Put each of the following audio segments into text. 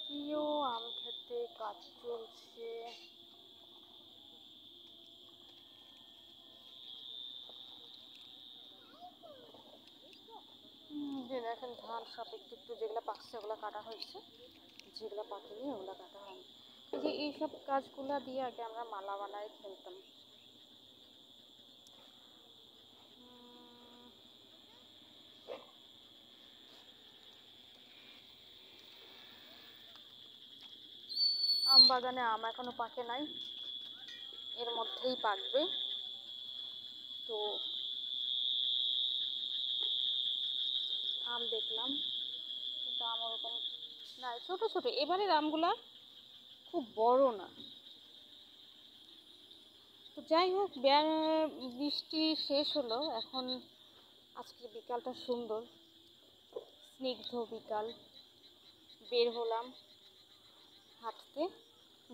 প্রিয় আম খেতে কাজ চলছে। যে দেখেন ধান সব একটু একটু যেগুলো পাকছে ওগুলো কাটা হয়েছে, যেগুলো পাকেনি ওগুলো কাটা হয়নি। এই যে এইসব কাজগুলো দিয়ে আগে আমরা মালা বানায় খেলতাম। আম বাগানে আম এখনো পাকে নাই, এর মধ্যেই পাকবে। তো আম দেখলাম, কিন্তু আম ওরকম না, ছোট ছোট। এবারের আমগুলা খুব বড় না। তো যাই হোক, বৃষ্টি শেষ হলো এখন। আজকে বিকালটা সুন্দর, স্নিগ্ধ বিকাল। বের হলাম হাঁটতে,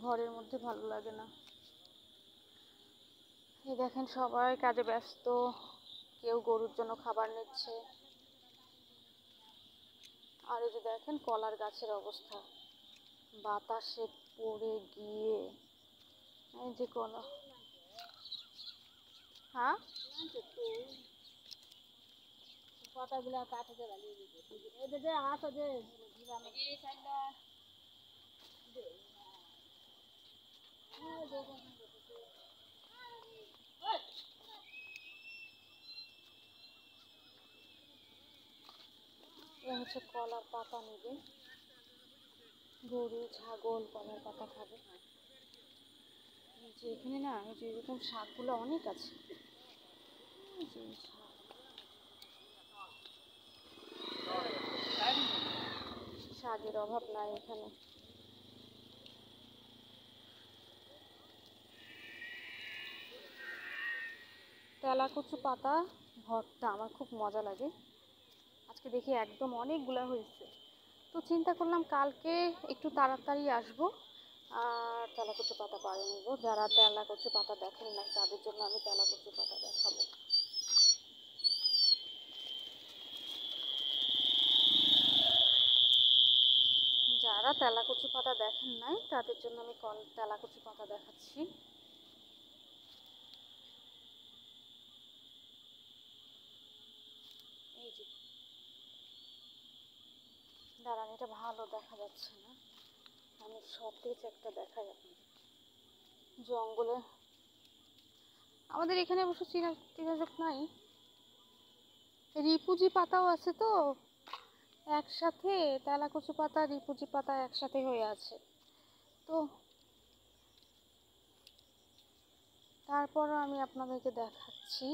ঘরের মধ্যে ভালো লাগে না। এই দেখেন সবাই কাজে ব্যস্ত, কেউ গরুর জন্য খাবার নিচ্ছে। আর এই যে দেখেন কলার গাছের অবস্থা, বাতাসে পড়ে গিয়ে এই যে কলা। হ্যাঁ, পাতাগুলা কাটতে ভালিয়ে দিবে। এই যে হাত যে এই সাইডটা হচ্ছে কলার পাতা নেবে, গরু ছাগল কলার পাতা খাবে। যে এখানে না, এই যে এরকম শাকগুলো অনেক আছে। শাকের অভাব নাই এখানে। তেলাকুচু পাতা ভর্তা আমার খুব মজা লাগে। আজকে দেখি একদম অনেকগুলা হয়েছে। তো চিন্তা করলাম কালকে একটু তাড়াতাড়ি আসবো আর তেলাকুচু পাতা পাড়ে নেব। যারা তেলাকুচু পাতা দেখেন না তাদের জন্য আমি তেলাকুচু পাতা দেখাবো। যারা তেলাকুচু পাতা দেখেন নাই তাদের জন্য আমি তেলাকুচু পাতা দেখাচ্ছি। এই যে দাঁড়ান, এটা ভালো দেখা যাচ্ছে না, আমি সতেজ একটা দেখাই আপনাদের। জঙ্গলে আমাদের এখানে অবশ্য চিনাযোগ নাই, রিপুজি পাতাও আছে। তো একসাথে তেলাকুচু পাতা রিপুজি পাতা একসাথে হয়ে আছে। তো তারপরও আমি আপনাদেরকে দেখাচ্ছি।